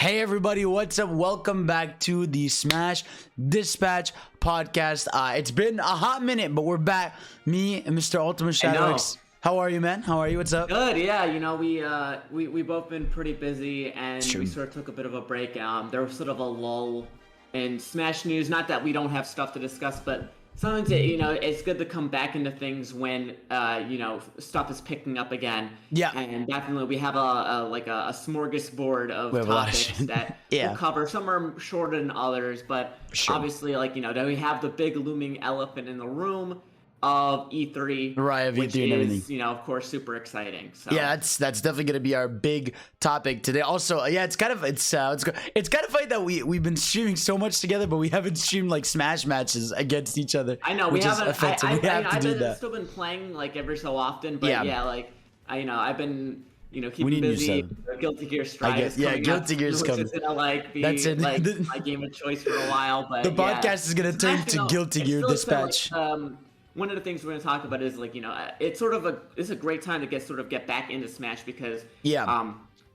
Hey everybody, what's up? Welcome back to the Smash Dispatch podcast. It's been a hot minute, but we're back. Me and Mr. Ultimate Shadow X. How are you, man? How are you? What's up? Good, yeah. You know, we both been pretty busy, and we sort of took a bit of a break. There was sort of a lull in Smash news. Not that we don't have stuff to discuss, but sometimes it's good to come back into things when stuff is picking up again. Yeah. And definitely we have a smorgasbord of topics that we'll cover. Some are shorter than others, but obviously that we have the big looming elephant in the room of E3, right? Which E3 and is, everything. of course, super exciting. So yeah, that's definitely gonna be our big topic today. Also, yeah, it's kind of funny that we've been streaming so much together, but we haven't streamed like Smash matches against each other. I know which we haven't. Is offensive. I've still been playing like every so often, but I've been keeping busy. Guilty Gear Strive is coming Guilty Gear's coming. Which is gonna be my game of choice for a while. But the podcast is gonna turn to Guilty Gear Dispatch. One of the things we're going to talk about is it's a great time to get back into Smash because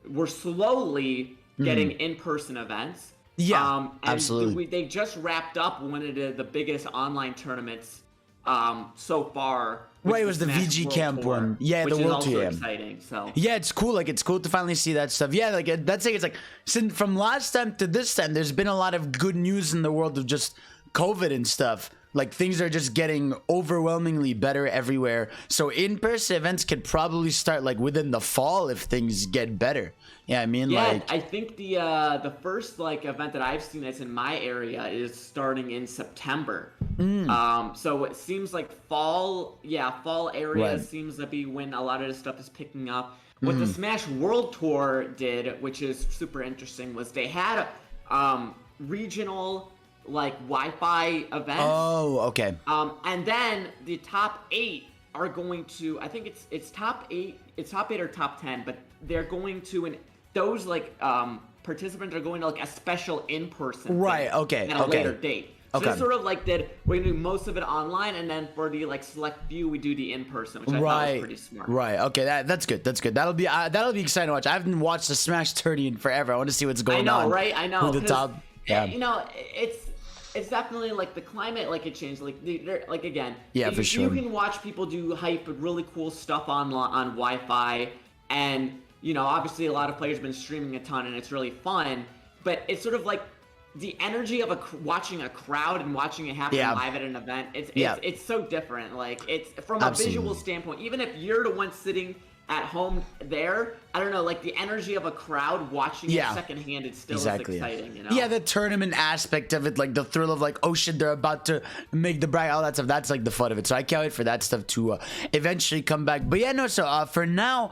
we're slowly getting in-person events. Yeah, absolutely. They just wrapped up one of the biggest online tournaments so far. Right, it was the VG Camp one. Yeah, the World Tour. Which is also exciting. So yeah, it's cool. Like, it's cool to finally see that stuff. Yeah, like that's it's like since from last time to this time, there's been a lot of good news in the world of just COVID and stuff. Like, things are just getting overwhelmingly better everywhere. So in-person events could probably start like within the fall if things get better. Yeah, I mean, I think the first event that I've seen that's in my area is starting in September. So it seems like fall area seems to be when a lot of this stuff is picking up. What the Smash World Tour did, which is super interesting, was they had regional Wi-Fi events. Oh, okay. And then the top 8 are going to, I think it's top 8 or top 10, but they're going to, and those participants are going to a special in-person right, okay, at a later date. So okay. it's sort of that we're gonna do most of it online, and then for the select few we do the in-person, which I thought was pretty smart. Right. Okay. That's good. That's good. That'll be exciting to watch. I haven't watched the Smash Tourney in forever. I want to see what's going on. I know, right? I know. Who the top? Yeah. It's definitely the climate it changed again. Yeah, for sure. You can watch people do hype really cool stuff on Wi-Fi, and obviously a lot of players have been streaming a ton and it's really fun, but it's sort of the energy of watching a crowd and watching it happen live at an event. It's so different. It's from a visual standpoint, even if you're the one sitting at home there, I don't know, the energy of a crowd watching it secondhand, it still is exciting, Yeah, the tournament aspect of it, the thrill of oh shit, they're about to make the bracket, all that stuff, that's the fun of it. So I can't wait for that stuff to eventually come back. But yeah, no, so for now,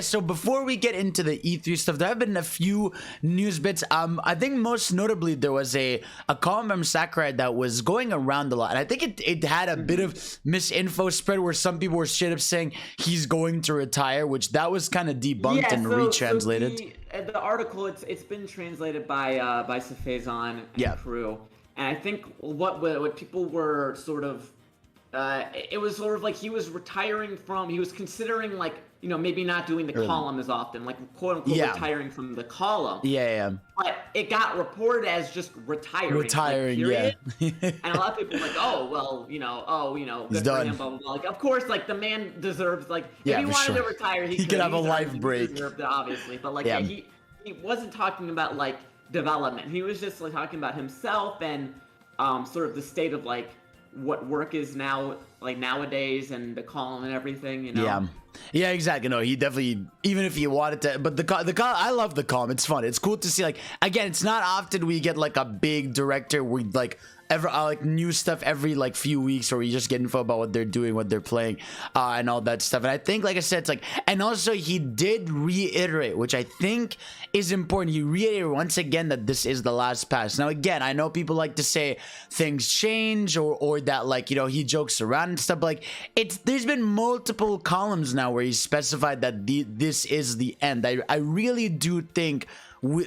so before we get into the E3 stuff, there have been a few news bits. I think most notably there was a column from Sakurai that was going around a lot, and I think it had a bit of misinfo spread where some people were straight up saying he's going to retire, which that was kind of debunked and retranslated. So the article, it's been translated by Safezon and crew, and I think what people were sort of it was sort of he was retiring from, he was considering maybe not doing the column as often, quote unquote retiring from the column. Yeah. But it got reported as just retiring. Period. And a lot of people were oh well, good for him, blah blah blah. Of course, the man deserves if he wanted to retire, he could have a life break. He deserved it, obviously, but he wasn't talking about development. He was just talking about himself and sort of the state of what work is now nowadays, and the column and everything, Yeah, exactly. No, he definitely, even if he wanted to, but the column, I love the column. It's fun. It's cool to see again, it's not often we get a big director with new stuff every few weeks, or we just get info about what they're doing, what they're playing, and all that stuff. And I think, like I said, it's and also he did reiterate, which I think is important. He reiterated once again that this is the last pass. Now, again, I know people like to say things change, or that he jokes around and stuff, but there's been multiple columns now where he specified that this is the end. I really do think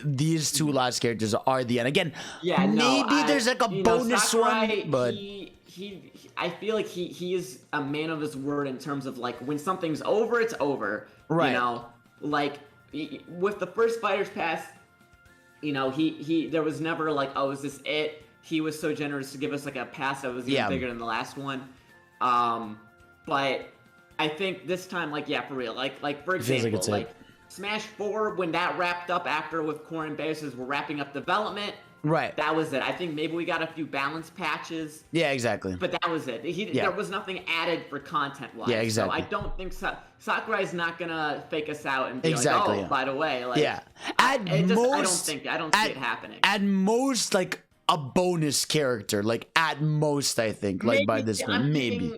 these two last characters are the end. Again, maybe there's a bonus Sakurai, one, but I feel he is a man of his word in terms of when something's over, it's over. Right. With the first Fighters Pass, you know, there was never like, oh, is this it? He was so generous to give us like a pass that was even bigger than the last one. But I think this time, like, yeah, for real, like for example, like Smash 4, when that wrapped up after with Core and Bases were wrapping up development. Right. That was it. I think maybe we got a few balance patches. Yeah, exactly. But that was it. There was nothing added for content-wise. Yeah, exactly. So I don't think Sakurai's not gonna fake us out and be like, oh, by the way, like, I don't see it happening. At most, like a bonus character, like at most, I think, like by this point, maybe.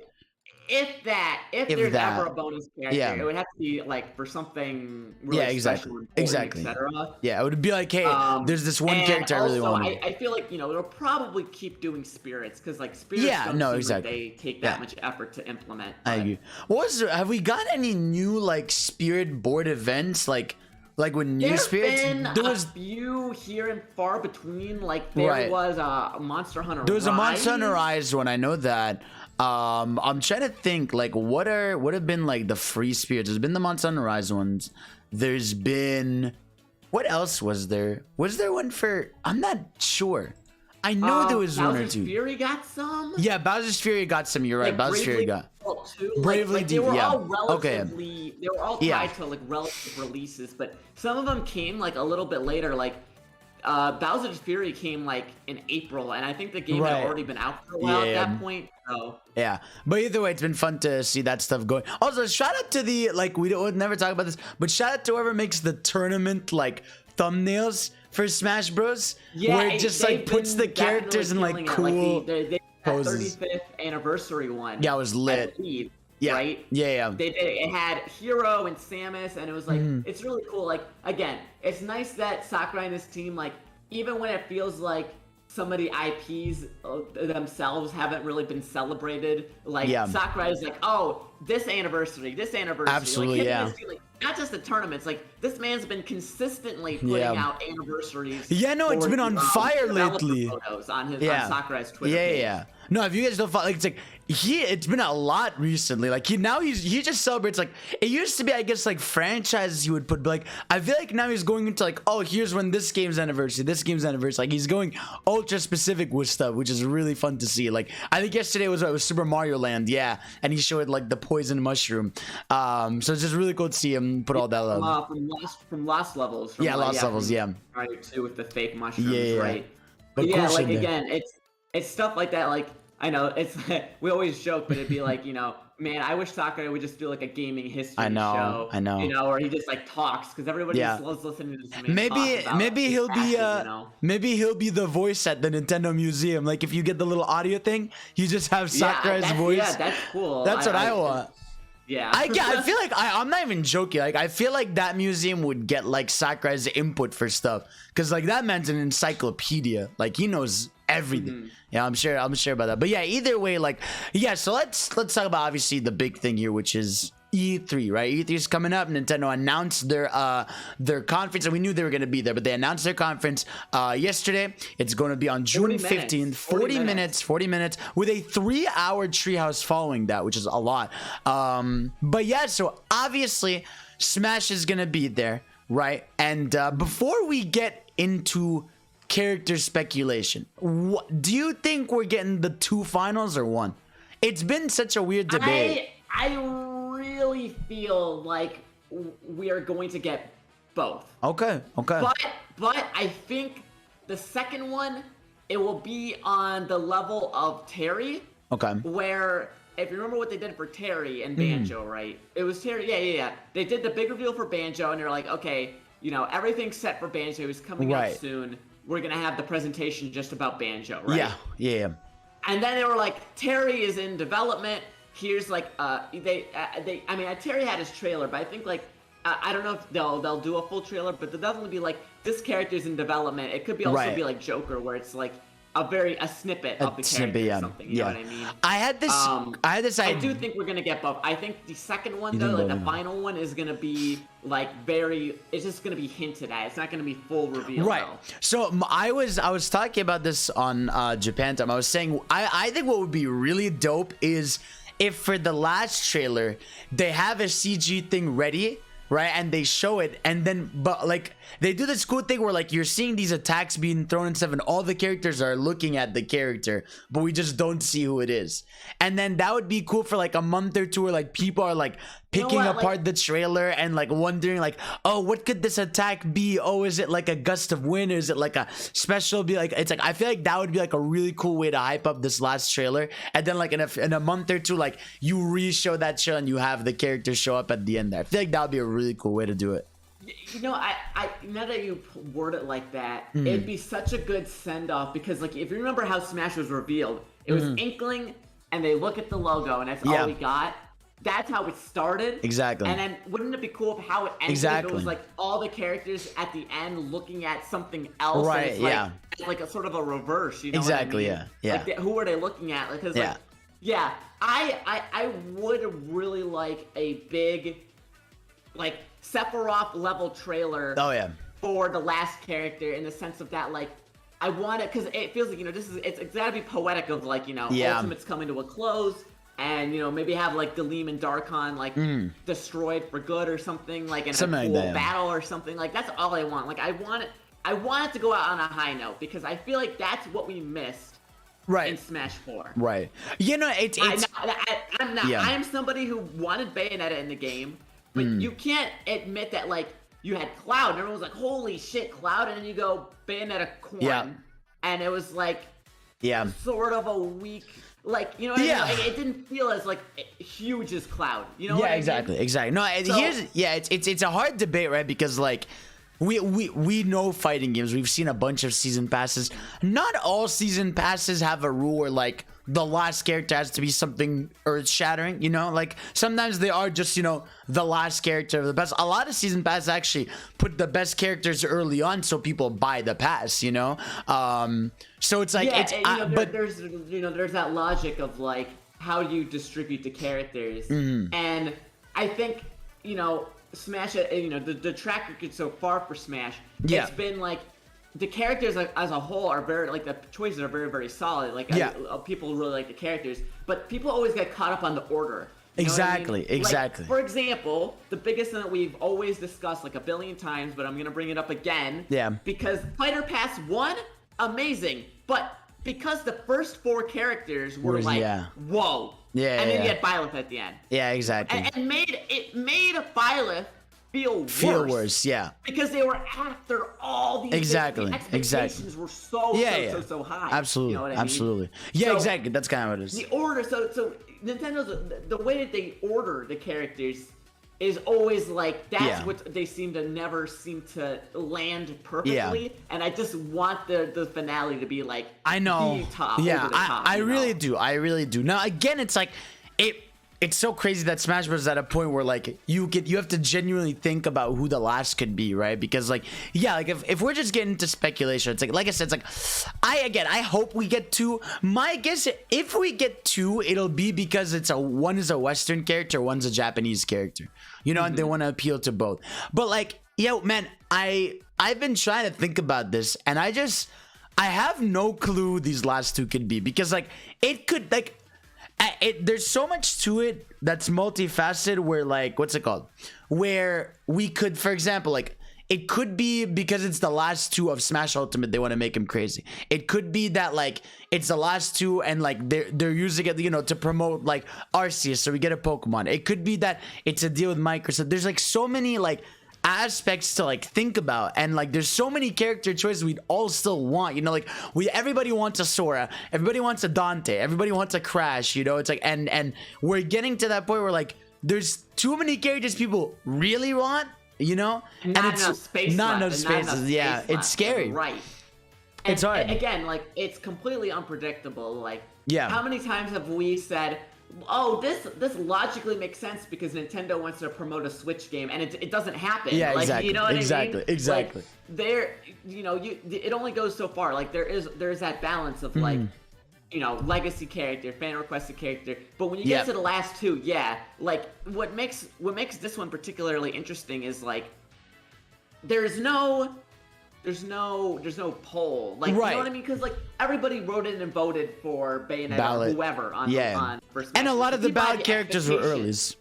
If there's ever a bonus character, it would have to be like for something really special, exactly. etc. Yeah, it would be like, hey, there's this one character I really want. I feel like, you know, they'll probably keep doing spirits because like spirits don't seem like they take that much effort to implement. I agree. Have we got any new like spirit board events like with new spirits? There was a few here and far between. Like there was a Monster Hunter. There was a Monster Hunter Rise one. I know that. I'm trying to think like what have been like the free spirits. There's been the Monster Hunter Rise ones. There's been, what else was there? Was there one for? I'm not sure. I know there was one or two. Fury got some. Yeah, Bowser's Fury got some. You're right. Bowser's Fury got. Bravely Default. They were all relatively. They were all tied to like relative releases, but some of them came like a little bit later. Like Bowser's Fury came like in April, and I think the game had already been out for a while at that point. So. Yeah, but either way, it's been fun to see that stuff going. Also, shout out to the we'll never talk about this, but shout out to whoever makes the tournament like thumbnails for Smash Bros. Yeah, where it just like puts the characters in like cool poses. 35th anniversary one. Yeah, it was lit. Yeah. Right? Yeah. It had Hero and Samus, and it was like it's really cool. Like again, it's nice that Sakurai and his team, like even when it feels like some of the IPs themselves haven't really been celebrated, like Sakurai's like, oh, this anniversary. Absolutely, like, not just the tournaments, like this man's been consistently putting out anniversaries. Yeah, no, it's been on fire lately. Photos on Sakurai's Twitter page. Yeah. No, if you guys don't follow, like, it's like it's been a lot recently. Like he just celebrates, like it used to be, I guess, like franchises he would put, but like I feel like now he's going into like, oh, here's when this game's anniversary. Like he's going ultra specific with stuff, which is really fun to see. Like I think yesterday was Super Mario Land, and he showed like the poison mushroom. So it's just really cool to see him put all that love. From Lost Levels. Lost Levels, Right, too, with the fake mushrooms, right? But like again, it's stuff like that. Like I know it's we always joke, but it'd be like, you know, man, I wish Sakurai would just do like a gaming history show. I know. You know, where he just like talks, because everybody just loves listening to this man maybe he'll be maybe he'll be the voice at the Nintendo Museum. Like if you get the little audio thing, you just have Sakurai's voice. Yeah, that's cool. That's what I want. Yeah. I feel like I'm not even joking. Like I feel like that museum would get like Sakurai's input for stuff, because like that man's an encyclopedia. Like he knows everything. Yeah, I'm sure about that. But yeah, either way, like so let's talk about obviously the big thing here, which is E3, right? E3 is coming up. Nintendo announced their conference, and we knew they were going to be there, but they announced their conference yesterday. It's going to be on June 15th. 40 minutes with a 3-hour treehouse following that, which is a lot. But yeah, so obviously Smash is going to be there, right? And before we get into character speculation, do you think we're getting the 2 finals or 1? It's been such a weird debate. I really feel like we are going to get both. Okay. But I think the second one, it will be on the level of Terry. Okay. Where, if you remember what they did for Terry and Banjo, right? It was Terry. Yeah. They did the big reveal for Banjo, and they're like, okay, you know, everything's set for Banjo. He's coming out soon. We're gonna have the presentation just about Banjo, right? Yeah. And then they were like, Terry is in development. Here's like Terry had his trailer, but I think like I don't know if they'll do a full trailer, but they'll definitely be like, this character's in development. It could be also be like Joker, where it's like a snippet of the character or something. You know what I mean? I had this. I do think we're gonna get both. I think the second one though, like the final one, is gonna be like it's just gonna be hinted at. It's not gonna be full reveal. Right. Though. So I was talking about this on Japan Time. I was saying I think what would be really dope is if for the last trailer they have a CG thing ready, right? And they show it, and then but like they do this cool thing where like you're seeing these attacks being thrown and stuff, and all the characters are looking at the character, but we just don't see who it is. And then that would be cool for like a month or two, where like people are like picking apart the trailer and like wondering like, oh, what could this attack be? Oh, is it like a gust of wind? Or is it like a special? Be like, it's like I feel like that would be like a really cool way to hype up this last trailer, and then like in a month or two, like you re-show that show and you have the characters show up at the end there. I feel like that would be a really cool way to do it. You know, I now that you word it like that, it'd be such a good send off, because like if you remember how Smash was revealed, it was Inkling, and they look at the logo, and that's all we got. That's how it started. Exactly. And then wouldn't it be cool if how it ended? Exactly. It was like all the characters at the end looking at something else. Right. And it's like a sort of a reverse. You know exactly. What I mean? Yeah. Like who are they looking at? Because I would really like a big, like Sephiroth level trailer. Oh yeah. For the last character, in the sense of that, like I want it, because it feels like, you know, it's gotta be poetic of like, you know, Ultimate's coming to a close. And, you know, maybe have, like, Dalim and Darkon, like, destroyed for good or something, like, in a cool battle or something. Like, that's all I want. Like, I want it to go out on a high note, because I feel like that's what we missed in Smash 4. Right. You know, it's... I'm not. I am somebody who wanted Bayonetta in the game, but you can't admit that, like, you had Cloud, and everyone was like, holy shit, Cloud, and then you go Bayonetta Corn, and it was, like, sort of a weak... Like, you know what I mean? Like, it didn't feel as like huge as Cloud. You know what I mean? Exactly. No, it's a hard debate, right? Because like we know fighting games. We've seen a bunch of season passes. Not all season passes have a rule where like the last character has to be something earth-shattering, you know? Like sometimes they are just, you know, the last character of the best. A lot of season passes actually put the best characters early on so people buy the pass, you know? So it's like there's that logic of like how you distribute the characters. And I think, you know, Smash, you know, the track record so far for Smash, it's been like the characters as a whole are very, like, the choices are very, very solid. Like, people really like the characters, but people always get caught up on the order. You know what I mean? Exactly. Like, for example, the biggest thing that we've always discussed like a billion times, but I'm gonna bring it up again. Yeah. Because Fighter Pass 1, amazing, but because the first 4 characters were like, whoa. Yeah. And then you had Byleth at the end. Yeah, exactly. And it made Byleth feel worse. Yeah. Because they were after all these the expectations were so high. Absolutely. You know what I mean? Absolutely. Yeah, so, exactly. That's kind of what it is. The order, so Nintendo's the way that they order the characters is always like that's what they never seem to land perfectly. And I just want the finale to be like I know. The top, yeah, over the top, I really do. I really do. Now again, it's like it's so crazy that Smash Bros. Is at a point where like you have to genuinely think about who the last could be, right? Because like like if we're just getting into speculation, it's like I said, it's like I hope we get 2. My guess, if we get 2, it'll be because one is a Western character, one's a Japanese character, you know, and they want to appeal to both. But like, yo, man, I've been trying to think about this, and I have no clue who these last 2 could be, because like it could like. There's so much to it that's multifaceted, where like what's it called, where we could, for example, like it could be because it's the last 2 of Smash Ultimate, they want to make him crazy. It could be that like it's the last 2 and like they're using it, you know, to promote like Arceus, so we get a Pokemon. It could be that it's a deal with Microsoft. There's like so many like aspects to like think about, and like there's so many character choices we'd all still want, you know, like everybody wants a Sora, everybody wants a Dante, everybody wants a Crash, you know. It's like and we're getting to that point where like there's too many characters people really want, you know, and it's not enough spaces. Yeah, it's scary, right? And it's hard. Again, like it's completely unpredictable. Like how many times have we said, oh, this logically makes sense because Nintendo wants to promote a Switch game, and it doesn't happen. Yeah, like, exactly. You know what I mean? Exactly. Like, you know, it only goes so far. Like there's that balance of like, you know, legacy character, fan requested character. But when you get to the last 2, like what makes this one particularly interesting is like there's no poll, like you know what I mean? Because like everybody wrote in and voted for Bayonetta or whoever on first. And a lot of the ballot characters were earlies.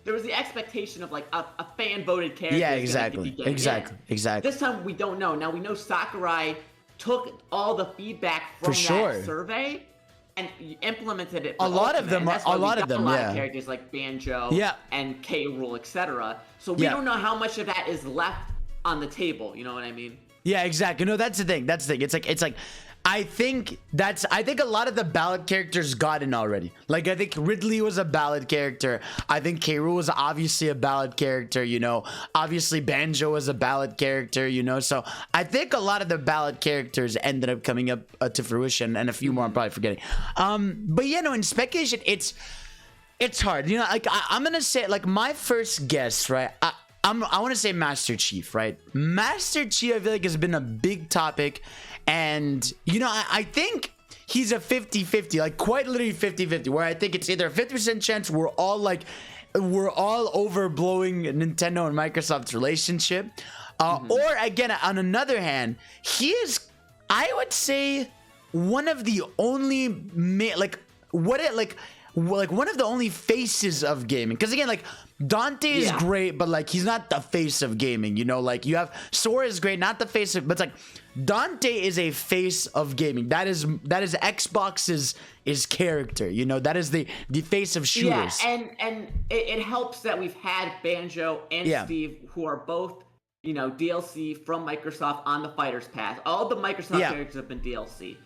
there was the expectation of like a fan voted character. Yeah, exactly. This time we don't know. Now we know Sakurai took all the feedback from that survey and implemented it. A lot of them, of characters like Banjo, and K. Rool, etc. So we don't know how much of that is left on the table. You know what I mean? Yeah, exactly. No, that's the thing. It's like. I think a lot of the ballot characters got in already. Like, I think Ridley was a ballot character. I think K. Rool was obviously a ballot character, you know. Obviously, Banjo was a ballot character, you know. So I think a lot of the ballot characters ended up coming up to fruition, and a few more I'm probably forgetting. But yeah, no, in speculation, it's hard. You know, like I'm gonna say, like, my first guess, right? I want to say Master Chief, right? Master Chief, I feel like, has been a big topic. And, you know, I think he's a 50-50, like quite literally 50-50, where I think it's either a 50% chance we're all overblowing Nintendo and Microsoft's relationship. Or, again, on another hand, he is, I would say, one of the only, one of the only faces of gaming. Because, again, like, Dante is great, but, like, he's not the face of gaming, you know? Like, you have Sora is great, not the face of, but it's like, Dante is a face of gaming. That is Xbox's character, you know? That is the face of shooters. Yeah, and it helps that we've had Banjo and Steve, who are both, you know, DLC from Microsoft on the Fighters Pass. All the Microsoft characters have been DLC.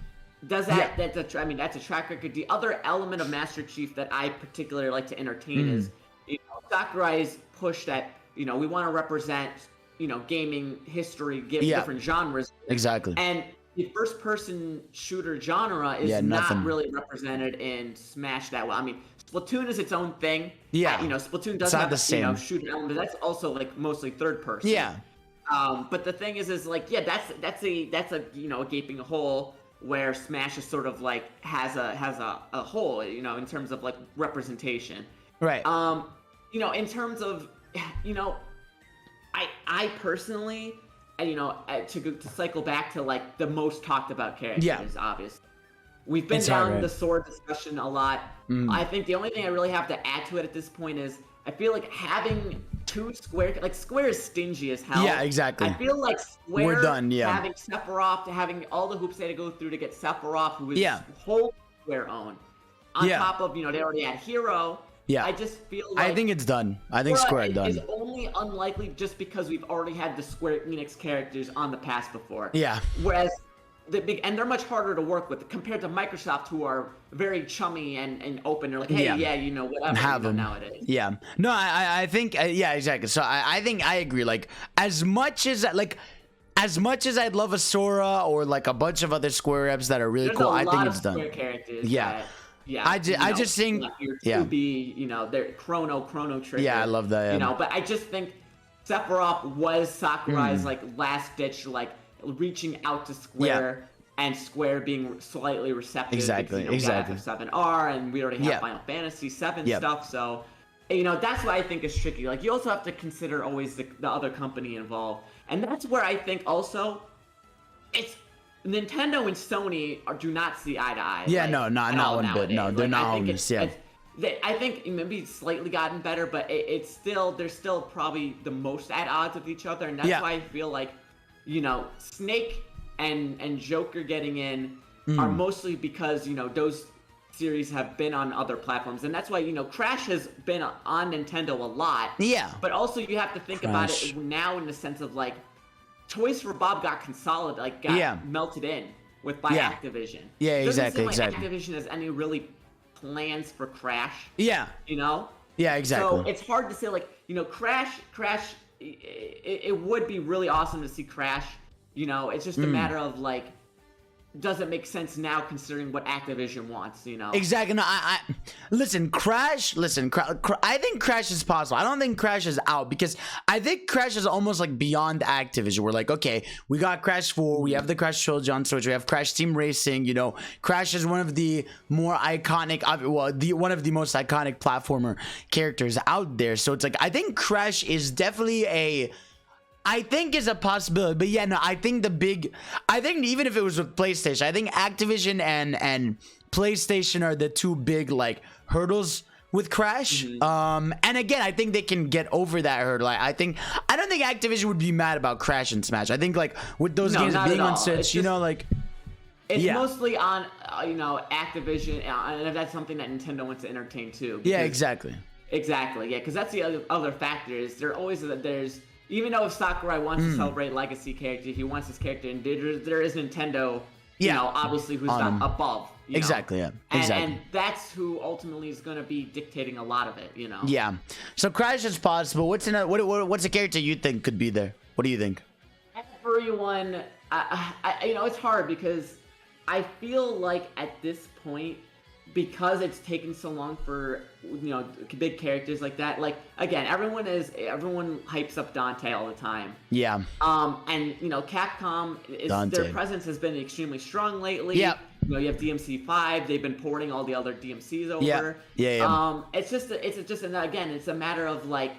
That's a track record. The other element of Master Chief that I particularly like to entertain is, you know, Sakurai's push that, you know, we want to represent, you know, gaming history, different genres. Exactly. And the first-person shooter genre is not really represented in Smash that well. I mean, Splatoon is its own thing. Yeah. You know, Splatoon does have the same, you know, shooter element, but that's also like mostly third-person. Yeah. But the thing is like, that's a you know, a gaping hole where Smash is sort of like has a hole, you know, in terms of like representation. Right. You know, in terms of, you know, I personally, you know, to cycle back to like the most talked about characters, obviously. We've been down the sword discussion a lot. I think the only thing I really have to add to it at this point is I feel like having two Square, like Square is stingy as hell. Yeah, exactly. I feel like Square we're done, having Sephiroth, having all the hoops they had to go through to get Sephiroth, who is whole Square owned. On top of, you know, they already had Hero. Yeah. I just feel like I think it's done. I think Square done. Is only unlikely just because we've already had the Square Enix characters on the pass before. Yeah. Whereas and they're much harder to work with compared to Microsoft, who are very chummy and open. They're like, hey, you know, whatever. Have them nowadays. Yeah. No, I think exactly. So I think I agree. Like as much as I'd love a Sora or like a bunch of other Square reps that are really cool, I think it's done. Square characters. Yeah. Yeah, I just think you know, they're Chrono Trigger. Yeah, I love that. Yeah. You know, but I just think Sephiroth was Sakurai's like last ditch, like reaching out to Square and Square being slightly receptive. Exactly. Because, you know, we have 7R and we already have Final Fantasy 7 stuff, so you know, that's what I think is tricky. Like you also have to consider always the other company involved, and that's where I think also it's. Nintendo and Sony do not see eye to eye. Yeah, no, not one bit. No, they're not homies. Yeah. I think maybe it's slightly gotten better, but it's still, they're still probably the most at odds with each other, and that's why I feel like, you know, Snake and Joker getting in are mostly because, you know, those series have been on other platforms, and that's why, you know, Crash has been on Nintendo a lot. Yeah. But also you have to think about it now in the sense of like, Toys for Bob got consolidated, got melted in by Activision. Yeah, exactly. Activision has any really plans for Crash. Yeah. You know? Yeah, exactly. So it's hard to say, like, you know, Crash, it would be really awesome to see Crash. You know, it's just a matter of, like, doesn't make sense now considering what Activision wants, you know? Exactly. No, listen, I think Crash is possible. I don't think Crash is out because I think Crash is almost like beyond Activision. We're like, okay, we got Crash 4, we have the Crash trilogy on Switch, we have Crash Team Racing, you know, Crash is one of the more iconic, one of the most iconic platformer characters out there. So it's like, I think Crash is definitely is a possibility, but yeah, no, I think even if it was with PlayStation, I think Activision and PlayStation are the two big like hurdles with Crash. And again, I think they can get over that hurdle. I don't think Activision would be mad about Crash and Smash. I think like with those games being on Switch, you know, like it's mostly on Activision, and if that's something that Nintendo wants to entertain too. Yeah, exactly. Exactly. Yeah, because that's the other factor is there's even though if Sakurai wants to celebrate legacy character, he wants his character, and there is Nintendo. Obviously, who's not above. Exactly. Yeah. Exactly. And that's who ultimately is going to be dictating a lot of it. Yeah. So Crash is possible. What's a character you think could be there? What do you think? Everyone, it's hard because I feel like at this point, because it's taken so long for big characters like that, like again, everyone hypes up Dante all the time. Yeah. And Capcom their presence has been extremely strong lately. Yeah. You have DMC5. They've been porting all the other DMCs over. Yeah. It's just and again, it's a matter of like,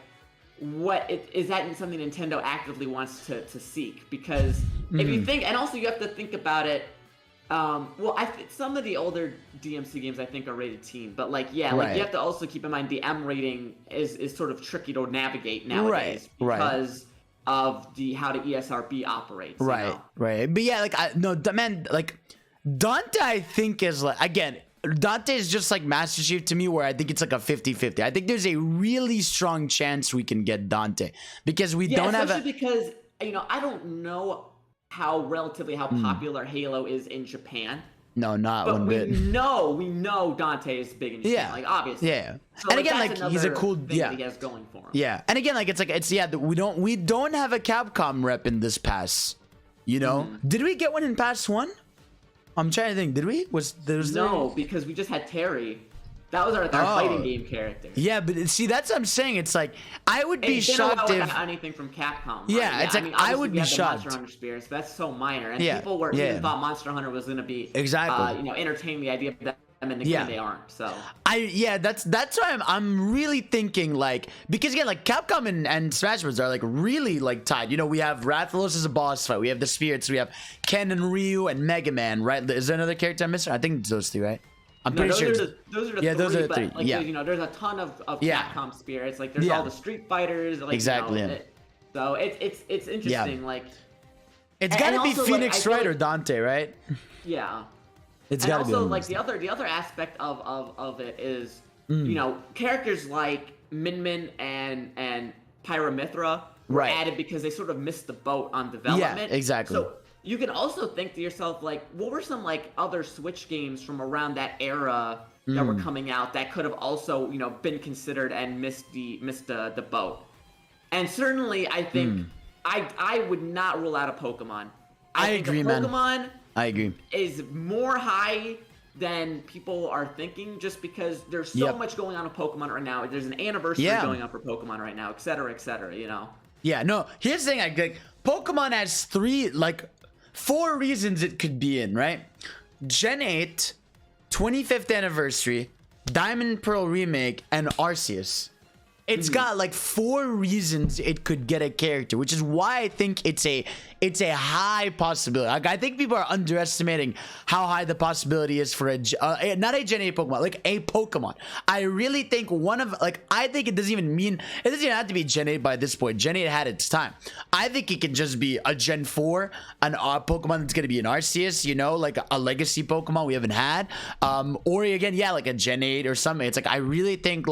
is that something Nintendo actively wants to seek? Because if you think, and also you have to think about it. Some of the older DMC games I think are rated teen, but you have to also keep in mind the M rating is sort of tricky to navigate nowadays because of how the ESRB operates. Right. But yeah, Dante I think is Dante is just like Master Chief to me, where I think it's like a 50-50. I think there's a really strong chance we can get Dante because we don't have because I don't know how popular Halo is in Japan. No, not but one bit. We know Dante is big in Japan, obviously. Yeah. So, and again, he's a cool thing that he has going for him. Yeah. And again, we don't have a Capcom rep in this pass. Did we get one in pass 1? I'm trying to think. Did we? Because we just had Terry. That was our fighting game character. Yeah, but see, that's what I'm saying. It's like I would be shocked if anything from Capcom. Yeah, it's like I would be shocked. Monster Hunter Spirits, but that's so minor, and people thought Monster Hunter was going to be entertaining the idea of them in the game. They aren't. So that's why I'm really thinking because again Capcom and Smash Bros are really tied. We have Rathalos as a boss fight. We have the Spirits. We have Ken and Ryu and Mega Man. Right? Is there another character I'm missing? I think it's those 3, right? I'm pretty sure. Those are the 3. There's a ton of Capcom Spirits. There's all the Street Fighters. Exactly. So it's interesting. It's got to be Phoenix Wright or Dante, right? Yeah. It's got to be. Also, the other aspect of it is characters like Min Min and Pyramithra were added because they sort of missed the boat on development. Yeah, exactly. So you can also think to yourself, what were some other Switch games from around that era that were coming out that could have also been considered and missed the boat? And certainly, I think I would not rule out a Pokemon. I agree, man. Pokemon, I agree, is more high than people are thinking, just because there's so much going on with Pokemon right now. There's an anniversary going on for Pokemon right now, et cetera, et cetera. Yeah. No. Here's the thing. Pokemon has 4 reasons it could be in, right? Gen 8, 25th anniversary, Diamond Pearl remake, and Arceus. It's got 4 reasons it could get a character, which is why I think it's a high possibility. I think people are underestimating how high the possibility is for not a Gen 8 Pokemon, a Pokemon. I really think I think it doesn't even have to be Gen 8 by this point. Gen 8 had its time. I think it can just be a Gen 4, an Pokemon that's going to be an Arceus, a legacy Pokemon we haven't had. Or again, a Gen 8 or something. It's I really think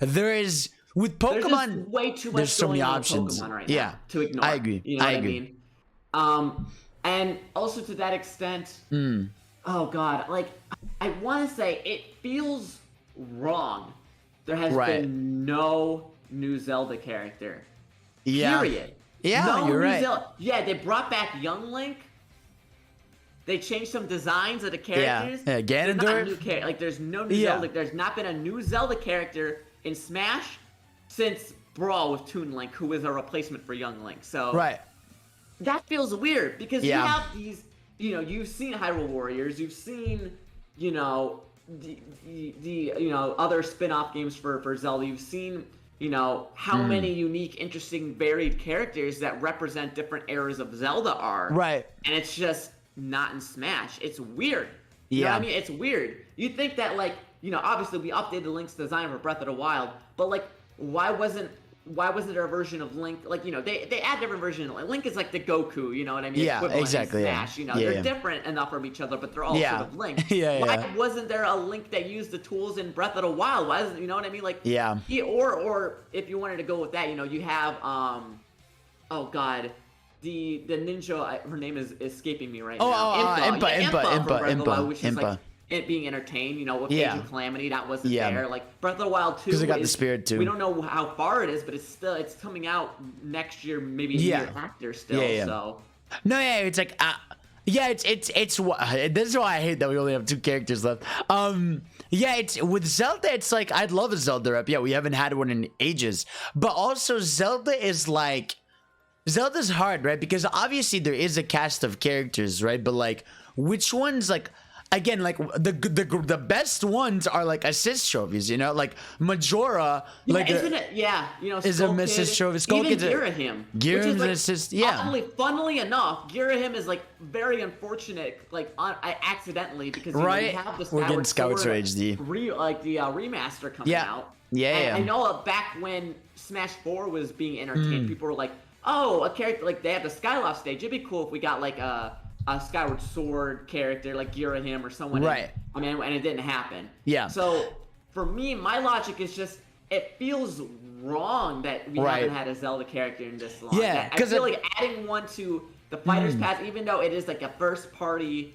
there is. With Pokemon, there's way too much there's so many options. Pokemon right now to ignore. I agree. You know what I mean? And also to that extent, oh god, I want to say it feels wrong. There has been no new Zelda character. Yeah. Period. Yeah, no you're new right. Yeah, they brought back Young Link. They changed some designs of the characters. Yeah, Ganondorf. There's no new Zelda. There's not been a new Zelda character in Smash since Brawl with Toon Link, who is a replacement for Young Link. So that feels weird because you have these, you've seen Hyrule Warriors, you've seen, the other spin-off games for Zelda, you've seen, how many unique, interesting, varied characters that represent different eras of Zelda are. Right. And it's just not in Smash. It's weird. You know what I mean? It's weird. You think that obviously we updated Link's design for Breath of the Wild, but like, why wasn't there a version of Link, like, they add different versions. Link is like the Goku, you know what I mean? Yeah, exactly. Smash, they're different enough from each other, but they're all sort of Link. Why wasn't there a Link that used the tools in Breath of the Wild? Why isn't, you know what I mean? Like, or if you wanted to go with that, you have, oh god, the ninja, her name is escaping me right now. Impa, which is like it being entertained, with Age of Calamity, that wasn't there. Like Breath of the Wild 2, because it got the spirit too. We don't know how far it is, but it's coming out next year, maybe a year after still. So no, it's like it's this is why I hate that we only have 2 characters left. It's with Zelda, it's like I'd love a Zelda rep. Yeah, we haven't had one in ages, but also Zelda's hard, right? Because obviously there is a cast of characters, right? But like, which ones, like, again, like the best ones are like assist trophies, like Majora, like isn't it? Is a assist trophy. Even Girahim, an assist. Funnily enough, Girahim is like very unfortunate, like accidentally, because we have the we're getting Skyward Sword HD, the remaster coming out. I know back when Smash 4 was being entertained, people were like, oh, a character, like they have the Skyloft stage. It'd be cool if we got like a Skyward Sword character like Girahim or someone. Right. And it didn't happen. Yeah. So for me, my logic is just, it feels wrong that we haven't had a Zelda character in this long. Yeah. I feel like adding one to the Fighter's Pass, even though it is like a first party,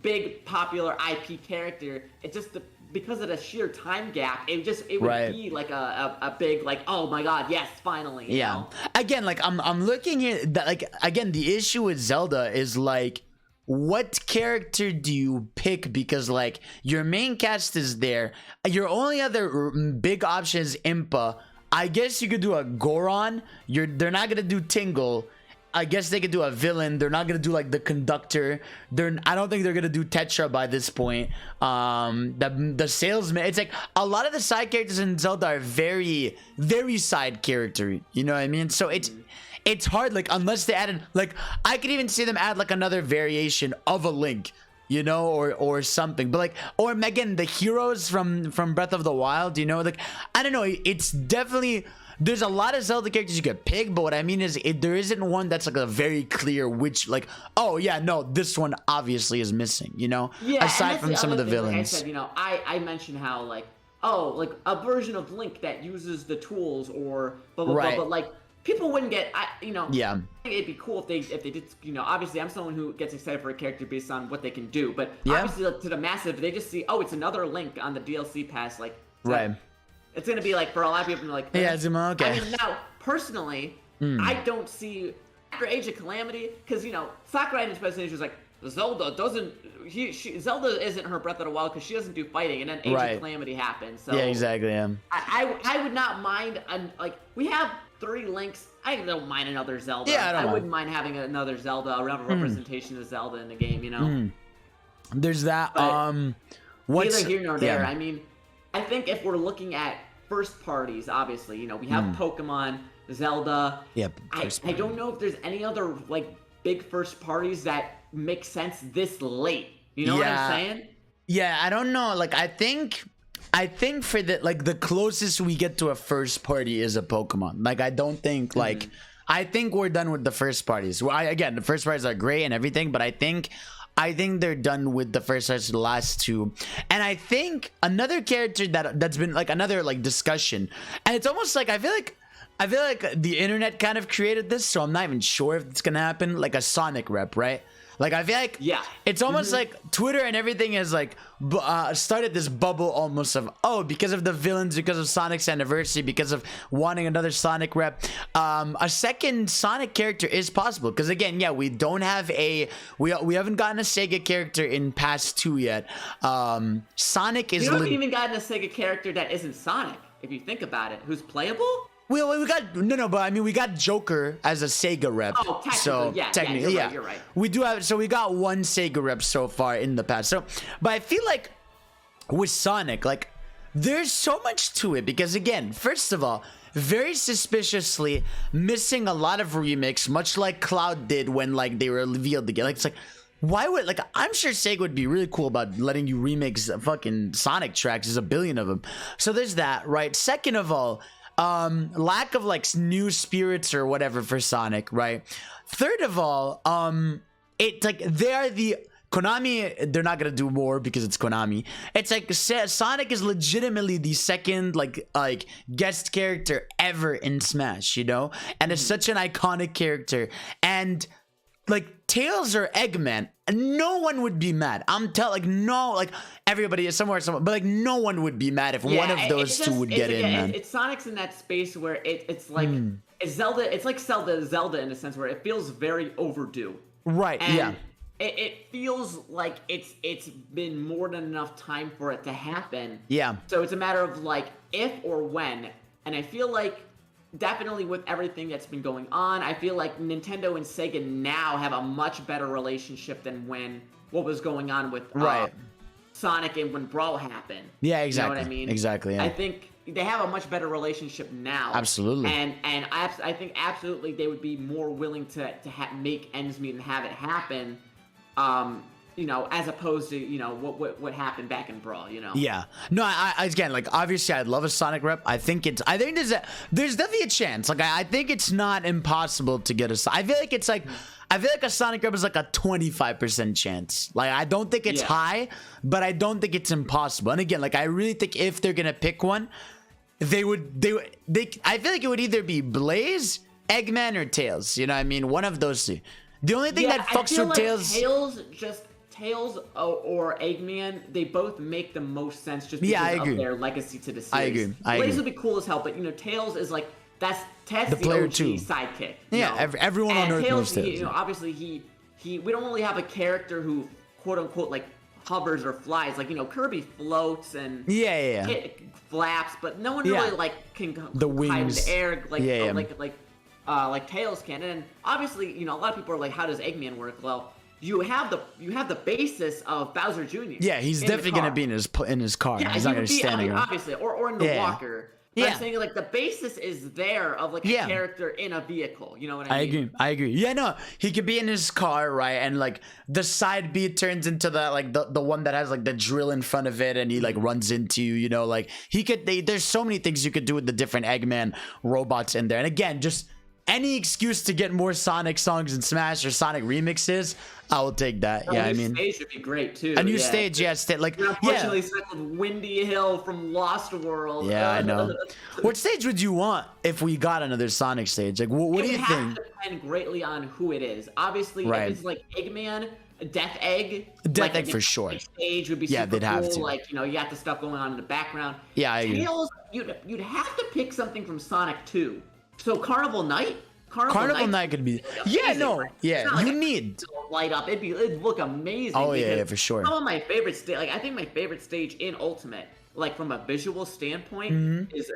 big popular IP character, it just, because of the sheer time gap, it would be like a big, like, oh my god, yes, finally. You know? Again, like I'm looking at that, like, again, the issue with Zelda is like, what character do you pick? Because like your main cast is there, your only other big option is Impa. I guess you could do a Goron. They're not gonna do Tingle. I guess they could do a villain. They're not gonna do like the conductor. I don't think they're gonna do Tetra by this point. The salesman. It's like a lot of the side characters in Zelda are very, very side character. You know what I mean? So it's hard. Like, unless they added, like, I could even see them add like another variation of a Link, or something. But like, or again, the heroes from Breath of the Wild. Like, I don't know. It's definitely. There's a lot of Zelda characters you could pick, but what I mean is there isn't one that's like a very clear which, like, oh yeah, no, this one obviously is missing, aside from some of the villains. Like I said, I mentioned how like, oh, like a version of Link that uses the tools or blah blah blah, but like people wouldn't get, I think it'd be cool if they did, obviously I'm someone who gets excited for a character based on what they can do, but obviously like, to the massive, they just see, oh, it's another Link on the DLC pass, like, it's gonna be like, for a lot of people, like, Zuma, okay. I mean, now personally, I don't see after Age of Calamity, because Sakurai in his presentation was like, Zelda isn't her Breath of the Wild because she doesn't do fighting, and then Age of Calamity happened. So exactly. I would not mind, like, we have 3 Links. I don't mind another Zelda. I wouldn't mind having another Zelda, a representation of Zelda in the game. There's that. But neither here nor there. I mean, I think if we're looking at first parties, obviously, we have Pokemon, Zelda. I don't know if there's any other like big first parties that make sense this late. You know what I'm saying? Yeah, I don't know. Like, I think for the closest we get to a first party is a Pokemon. Like, I don't think like I think we're done with the first parties. Well, again, the first parties are great and everything, but I think they're done with the first parties, the last 2. And I think another character that's been like another like discussion, and it's almost like I feel like the internet kind of created this, so I'm not even sure if it's gonna happen. Like a Sonic rep, right? Like, I feel like it's almost like Twitter and everything is like started this bubble almost of, oh, because of the villains, because of Sonic's anniversary, because of wanting another Sonic rep, a second Sonic character is possible. Because again, we don't have we haven't gotten a Sega character in past 2 yet. Sonic is. You haven't even gotten a Sega character that isn't Sonic, if you think about it, who's playable. We got but I mean, we got Joker as a Sega rep. Oh, technically, you're right. We do have, so we got 1 Sega rep so far in the past. So, but I feel like with Sonic, like, there's so much to it because, again, first of all, very suspiciously missing a lot of remix, much like Cloud did when like they were revealed again. Like, it's like, why would, like, I'm sure Sega would be really cool about letting you remix fucking Sonic tracks. There's a billion of them. So there's that, right? Second of all, lack of like new spirits or whatever for Sonic, right? Third of all, it's like they are the Konami. They're not gonna do more because it's Konami. It's like Sonic is legitimately the second like guest character ever in Smash, you know, and it's such an iconic character. And like Tails or Eggman, no one would be mad. Everybody is somewhere, but like no one would be mad if one of those two would get in, man. It's Sonic's in that space where it's like it's Zelda. It's like Zelda in a sense where it feels very overdue. Right. And yeah. It feels like it's been more than enough time for it to happen. Yeah. So it's a matter of like if or when, and I feel like. Definitely with everything that's been going on, I feel like Nintendo and Sega now have a much better relationship than what was going on with Sonic and when Brawl happened. Yeah, exactly. You know what I mean? Exactly. Yeah. I think they have a much better relationship now. Absolutely. And I think absolutely they would be more willing to make ends meet and have it happen. You know, as opposed to, you know, what happened back in Brawl, you know? Yeah. No, I again, like, obviously I'd love a Sonic rep. I think there's definitely a chance. Like, I think it's not impossible to get I feel like a Sonic rep is like a 25% chance. Like, I don't think it's high, but I don't think it's impossible. And again, like, I really think if they're gonna pick one, I feel like it would either be Blaze, Eggman, or Tails. You know what I mean? One of those two. The only thing that fucks with Tails or Eggman, they both make the most sense just because of their legacy to the series. I agree. Blaze would be cool as hell, but you know, Tails is like that's the player OG too. Sidekick. Yeah, everyone on Earth knows Tails. You know, obviously we don't really have a character who quote unquote like hovers or flies. Like, you know, Kirby floats and flaps, but no one really like can the wings hide in the air like Tails can. And obviously, you know, a lot of people are like, how does Eggman work? Well, you have the basis of Bowser Jr. Yeah, he's definitely gonna be in his car. Yeah, he's not gonna be standing around. Obviously, or in the walker. But I'm saying like the basis is there of like a character in a vehicle. You know what I mean? I agree. Yeah, no, he could be in his car, right? And like the side B turns into the one that has like the drill in front of it, and he like runs into you. You know, like there's so many things you could do with the different Eggman robots in there. And again, just any excuse to get more Sonic songs in Smash or Sonic remixes, I will take that. Yeah, I mean, stage would be great too. A new stage, unfortunately, stuck with Windy Hill from Lost World. Yeah, I know. What stage would you want if we got another Sonic stage? Like, what do you think? It would depend greatly on who it is. Obviously, if it's like Eggman, Death Egg for sure. Stage would be super they'd have cool. to. Like, you know, you got the stuff going on in the background. Yeah, I agree. Tails, you'd have to pick something from Sonic 2. So Carnival Night. Carnival Night could be. Yeah, no. Right? Yeah, like you need light up. It'd look amazing. Oh yeah, for sure. Some of my favorite stage, like I think my favorite stage in Ultimate, like from a visual standpoint, is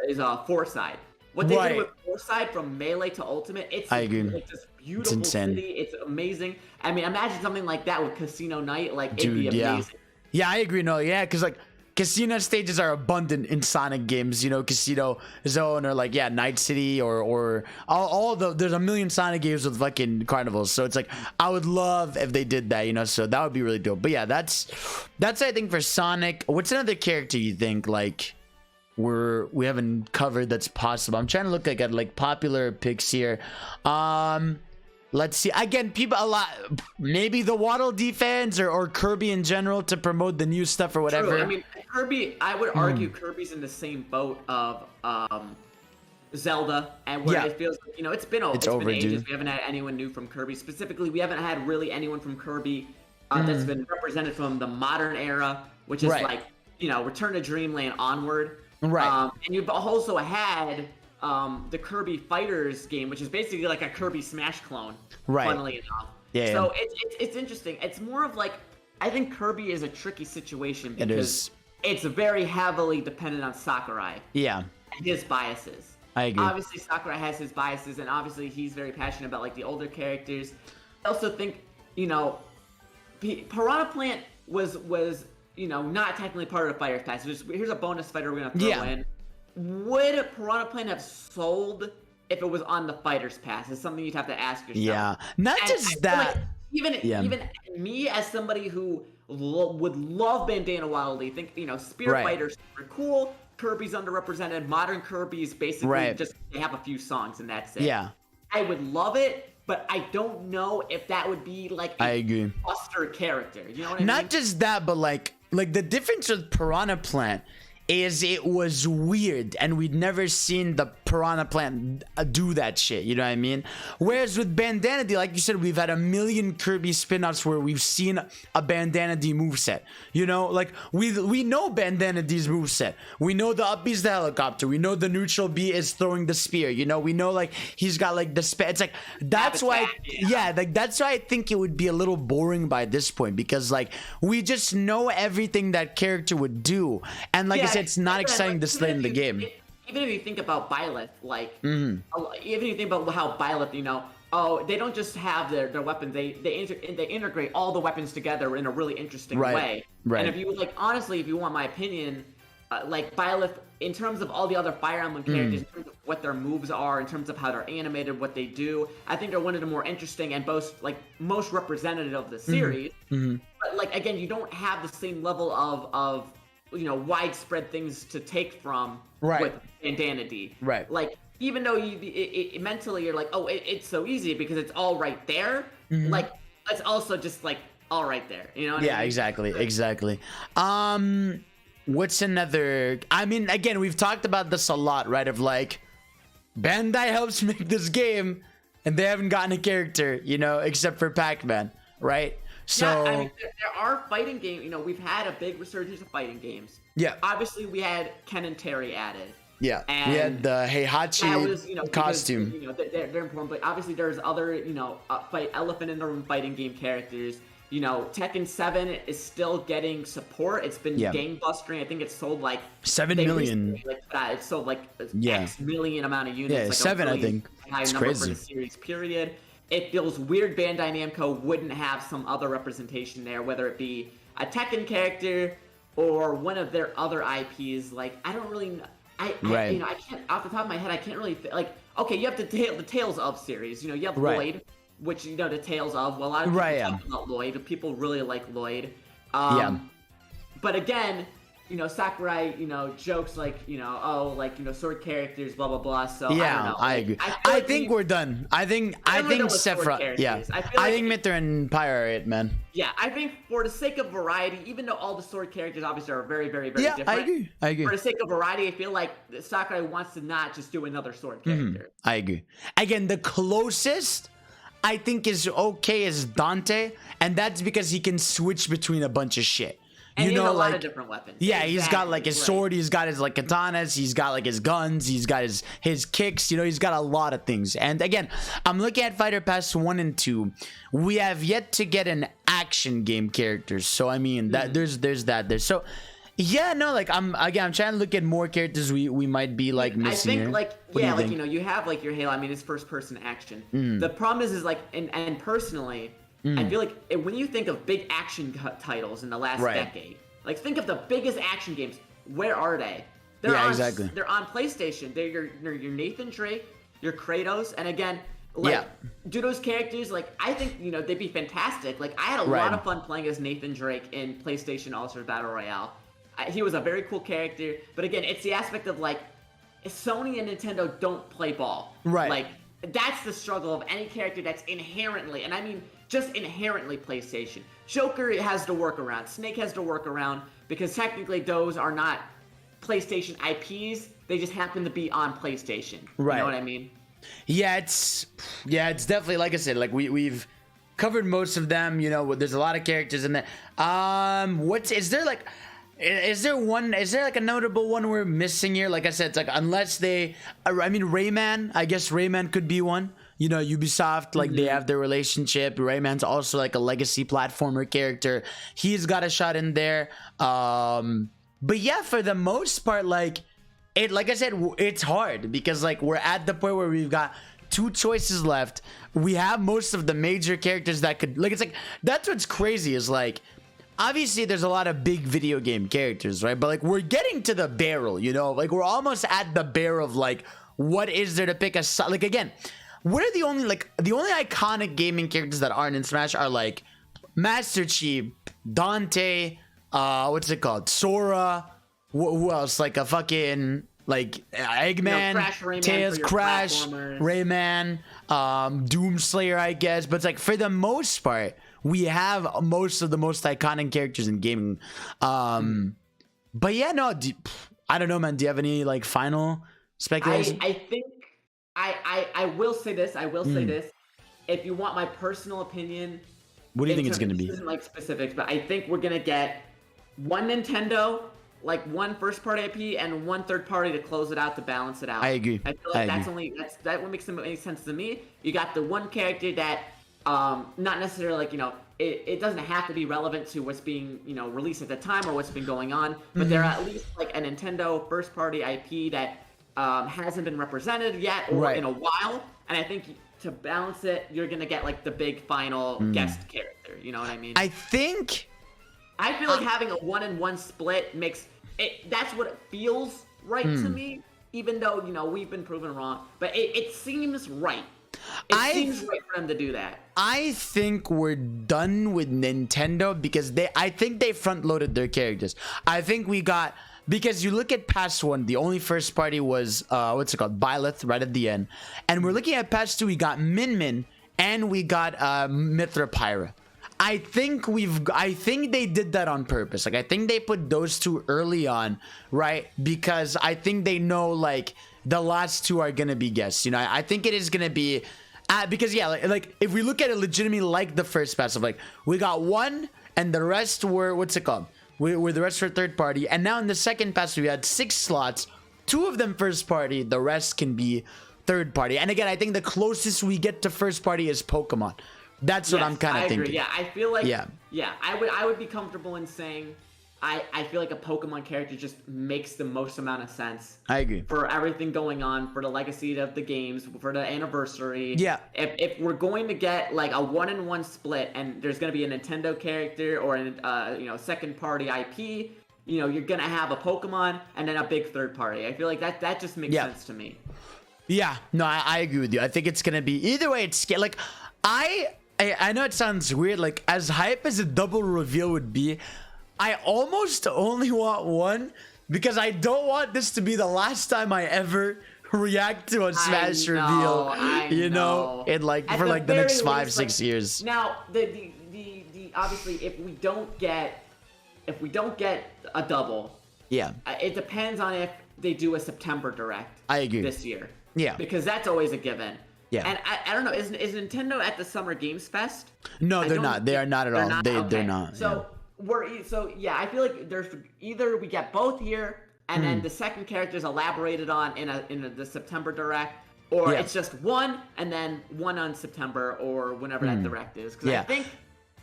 Forsyth. What they did with Forsyth from Melee to Ultimate, I agree. Like this beautiful city. It's amazing. I mean, imagine something like that with Casino Night. Like it'd be amazing. Yeah, I agree. No, yeah, because like Casino stages are abundant in Sonic games, you know, Casino Zone or like Night City or there's a million Sonic games with fucking carnivals. So it's like I would love if they did that, you know, so that would be really dope. But yeah, that's I think for Sonic. What's another character you think like we haven't covered that's possible? I'm trying to look at like popular picks here. Let's see. Again, people a lot. Maybe the Waddle Dee fans or Kirby in general to promote the new stuff or whatever. True. I mean, Kirby. I would argue Kirby's in the same boat of Zelda, and where it feels like, you know, it's been ages. We haven't had anyone new from Kirby. Specifically, we haven't had really anyone from Kirby that's been represented from the modern era, which is like, you know, Return to Dreamland onward. Right. And you've also had the Kirby Fighters game, which is basically like a Kirby Smash clone, funnily enough. Yeah. So it's interesting. It's more of like, I think Kirby is a tricky situation because it's very heavily dependent on Sakurai. Yeah. And his biases. I agree. Obviously, Sakurai has his biases, and obviously he's very passionate about like the older characters. I also think, you know, Piranha Plant was you know, not technically part of the Fighters Pass. Here's a bonus fighter we're gonna throw in. Would Piranha Plant have sold if it was on the Fighters Pass? It's something you'd have to ask yourself. Yeah, not just that. even me as somebody who would love Bandana Wildly, think Spirit Fighters are cool. Kirby's underrepresented. Modern Kirby's basically just they have a few songs and that's it. Yeah, I would love it, but I don't know if that would be like a buster character. You know what I mean? Not just that, but like the difference with Piranha Plant is it was weird and we'd never seen the Piranha Plant do that shit, you know what I mean? Whereas with Bandana D, like you said, we've had a million Kirby spin-offs where we've seen a Bandana D moveset. You know, like we know Bandana D's moveset. We know the up B's the helicopter. We know the neutral B is throwing the spear. You know, we know like he's got like the it's like that's why like that's why I think it would be a little boring by this point, because like we just know everything that character would do. And like I said, it's not exciting to slay in the game. Even if you think about Byleth, like, even if you think about how Byleth, they don't just have their weapons, they integrate all the weapons together in a really interesting way. And if you, honestly, if you want my opinion, like, Byleth, in terms of all the other Fire Emblem characters, in terms of what their moves are, in terms of how they're animated, what they do, I think they're one of the more interesting and most representative of the series. But, like, again, you don't have the same level of widespread things to take from with Bandana D. Like, even though you mentally you're like, oh, it's so easy because it's all right there. Like, it's also just like all right there. You know what I mean? Exactly. What's another? I mean, again, we've talked about this a lot, right? Of like, Bandai helps make this game, and they haven't gotten a character, except for Pac-Man, right? So I mean, there are fighting games. We've had a big resurgence of fighting games. Yeah. Obviously, we had Ken and Terry added. Yeah. And we had the Heihachi costume. Because, they're important, but obviously there's other, elephant in the room fighting game characters. Tekken 7 is still getting support. It's been gangbustering. I think it's sold like 7 million. It's sold like X million amount of units. Yeah, like 7, really I think. It's crazy. For the series, period. It feels weird Bandai Namco wouldn't have some other representation there, whether it be a Tekken character or one of their other IPs. Like, I don't really know. I can't, off the top of my head, I can't really, okay, you have the Tales of series. You have Lloyd, which, the Tales of. Well, a lot of people talk about Lloyd. People really like Lloyd. But again, Sakurai, jokes like, sword characters, blah, blah, blah. So, I don't know. I agree. I think we're done. I think Sephiroth, I think Mithra and Pyre are it, man. Yeah, I think for the sake of variety, even though all the sword characters obviously are very, very, very different. I agree. For the sake of variety, I feel like Sakurai wants to not just do another sword character. I agree. Again, the closest I think is okay is Dante, and that's because he can switch between a bunch of shit. And he has a lot of different weapons. Yeah, he's got like his sword, he's got his like katanas, he's got like his guns, he's got his kicks, he's got a lot of things. And again, I'm looking at Fighter Pass 1 and 2. We have yet to get an action game character. So I mean that there's that. So yeah, no, like I'm trying to look at more characters we might be like missing. I think you have like your Halo. I mean, it's first person action. The problem is like and personally, I feel like when you think of big action titles in the last decade, like think of the biggest action games. Where are they? They're on PlayStation. They're your Nathan Drake, your Kratos, and again, do those characters I think they'd be fantastic. Like I had a lot of fun playing as Nathan Drake in PlayStation All-Star Battle Royale. He was a very cool character, but again, it's the aspect of Sony and Nintendo don't play ball. Like that's the struggle of any character that's inherently, and I mean just inherently PlayStation. Joker has to work around. Snake has to work around because technically those are not PlayStation IPs. They just happen to be on PlayStation. You know what I mean? Yeah, it's definitely, like I said, like we've covered most of them. There's a lot of characters in there. Is there like a notable one we're missing here? Like I said, it's like unless Rayman, I guess Rayman could be one. Ubisoft, they have their relationship. Rayman's also like a legacy platformer character. He's got a shot in there. But yeah, for the most part, like I said, it's hard because we're at the point where we've got 2 choices left. We have most of the major characters that could, that's what's crazy is obviously there's a lot of big video game characters, right? But we're getting to the barrel, we're almost at the barrel of what is there to pick again. what are the only iconic gaming characters that aren't in Smash are like Master Chief, Dante, what's it called? Sora, who else? Like a fucking like Eggman, Tails, Crash, Rayman, Doomslayer, I guess. But it's like for the most part, we have most of the most iconic characters in gaming. But yeah, no, I don't know, man. Do you have any like final speculation? I think I will say this. I will say this. If you want my personal opinion, what do you think it's going to be? This isn't like specifics, but I think we're going to get one Nintendo, like one first party IP, and one third party to close it out to balance it out. I agree. I feel like that what makes any sense to me. You got the one character that not necessarily like, you know, it doesn't have to be relevant to what's being, you know, released at the time or what's been going on, but they're at least like a Nintendo first party IP that hasn't been represented yet or in a while. And I think to balance it, you're gonna get like the big final guest character. You know what I mean? I feel like having a 1-in-1 split makes it. That's what it feels right to me. Even though, you know, we've been proven wrong, but it seems right. It seems right for them to do that. I think we're done with Nintendo because I think they front loaded their characters. I think we got. Because you look at Patch 1, the only first party was, what's it called? Byleth right at the end. And we're looking at Patch 2, we got Min Min, and we got Mithra Pyra. I think they did that on purpose. Like, I think they put those two early on, right? Because I think they know, like, the last two are going to be guests. You know, I think it is going to be, because, yeah, like, if we look at it legitimately like the first patch of, like, we got one, and the rest were, what's it called? Where the rest were third party, and now in the second pass we had 6 slots, 2 of them first party, the rest can be third party. And again, I think the closest we get to first party is Pokemon. That's what I'm kind of thinking. Yeah, I feel like I would be comfortable in saying I feel like a Pokemon character just makes the most amount of sense. I agree. For everything going on, for the legacy of the games, for the anniversary. Yeah. If we're going to get like a 1-in-1 split, and there's going to be a Nintendo character or a second party IP, you know, you're going to have a Pokemon and then a big third party. I feel like that just makes sense to me. Yeah. No, I agree with you. I think it's going to be either way. It's like I know it sounds weird. Like as hype as a double reveal would be, I almost only want one because I don't want this to be the last time I ever react to a Smash reveal. You know, in like for like the next 5-6 years. Now, the obviously if we don't get a double, it depends on if they do a September Direct. I agree. This year. Yeah. Because that's always a given. Yeah. And I don't know, is Nintendo at the Summer Games Fest? No, they're not. They are not at all. They're not. So I feel like there's either we get both here and then the second character is elaborated on in the September Direct, or it's just one and then one on September or whenever that Direct is. Because I think,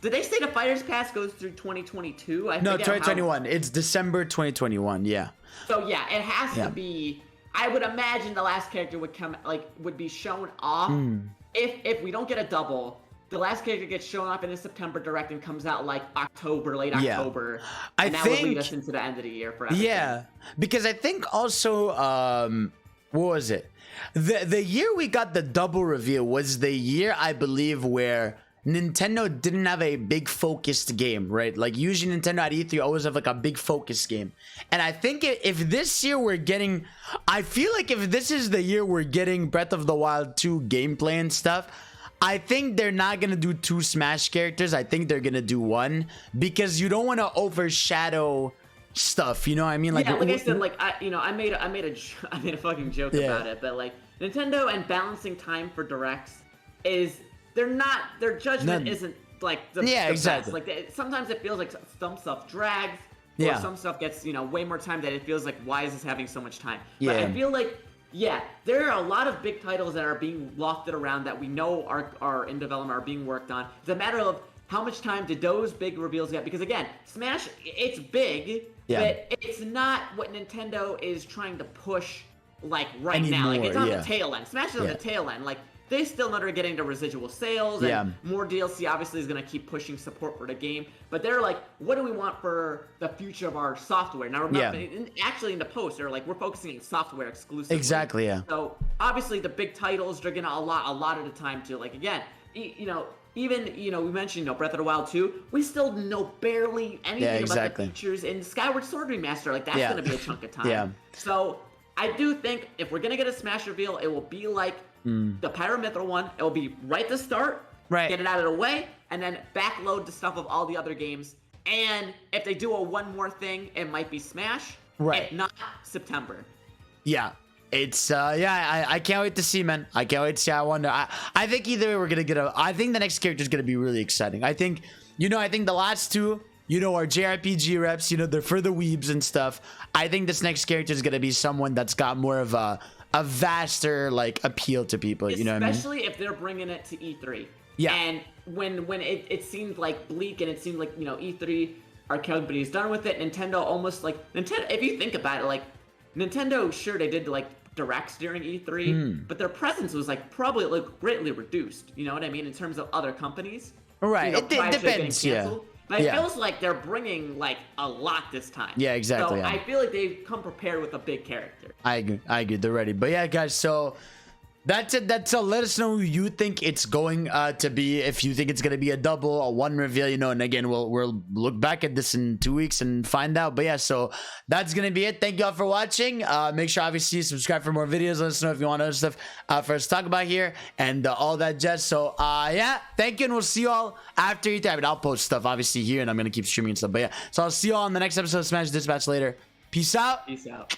did they say the Fighters Pass goes through 2022? No, 2021. It's December 2021. Yeah. So yeah, it has to be. I would imagine the last character would be shown off if we don't get a double. The last character gets shown up in a September Direct and comes out like late October. And that would lead us into the end of the year for everything. Yeah, because I think also, what was it? The year we got the double reveal was the year, I believe, where Nintendo didn't have a big focused game, right? Like usually Nintendo at E3 always have like a big focused game. And I think if this year I feel like if this is the year we're getting Breath of the Wild 2 gameplay and stuff, I think they're not gonna do 2 Smash characters. I think they're gonna do 1 because you don't want to overshadow stuff. You know what I mean? Like, like I said, like I made a fucking joke about it, but like Nintendo and balancing time for directs is their judgment isn't like the best. Like sometimes it feels like some stuff drags, or some stuff gets way more time that it feels like why is this having so much time? But I feel like. Yeah, there are a lot of big titles that are being lofted around that we know are in development, are being worked on. It's a matter of how much time did those big reveals get? Because again, Smash, it's big, but it's not what Nintendo is trying to push like right now. Like it's on the tail end. Smash is on the tail end. Like they still know they're getting the residual sales, and more DLC obviously is going to keep pushing support for the game. But they're like, what do we want for the future of our software? Now, remember, actually in the post, they're like, we're focusing on software exclusively. Exactly, yeah. So obviously the big titles, they're going to allot a lot of the time to, like, again, even, we mentioned, Breath of the Wild 2, we still know barely anything about the features in Skyward Sword Remaster. Like, that's going to be a chunk of time. So I do think if we're going to get a Smash reveal, it will be like the Pyro Mythril one. It will be right at the start, get it out of the way, and then backload the stuff of all the other games. And if they do a one more thing, it might be Smash. If not, September. Yeah. It's I can't wait to see, man. I can't wait to see. I wonder. I think either way we're gonna get I think the next character is gonna be really exciting. I think the last two, are JRPG reps. They're for the weebs and stuff. I think this next character is gonna be someone that's got more of a vaster like appeal to people. You know what I mean? Especially if they're bringing it to E3. Yeah. And when it seemed like bleak and it seemed like E3, our company's done with it. Nintendo almost like Nintendo. If you think about it, like Nintendo, sure they did like directs during E3, but their presence was like probably like greatly reduced. You know what I mean in terms of other companies. Right. It depends. Yeah. But it feels like they're bringing like a lot this time. Yeah, exactly. So I feel like they've come prepared with a big character. I agree. They're ready. But yeah, guys. So that's it. That's all. Let us know who you think it's going to be. If you think it's going to be a double, a one reveal, and again, we'll look back at this in 2 weeks and find out. But yeah, so that's going to be it. Thank you all for watching. Make sure, obviously, subscribe for more videos. Let us know if you want other stuff for us to talk about here and all that jazz. So yeah, thank you. And we'll see you all after E3. I mean, I'll post stuff, obviously, here, and I'm going to keep streaming and stuff. But yeah, so I'll see you all on the next episode of Smash Dispatch later. Peace out. Peace out.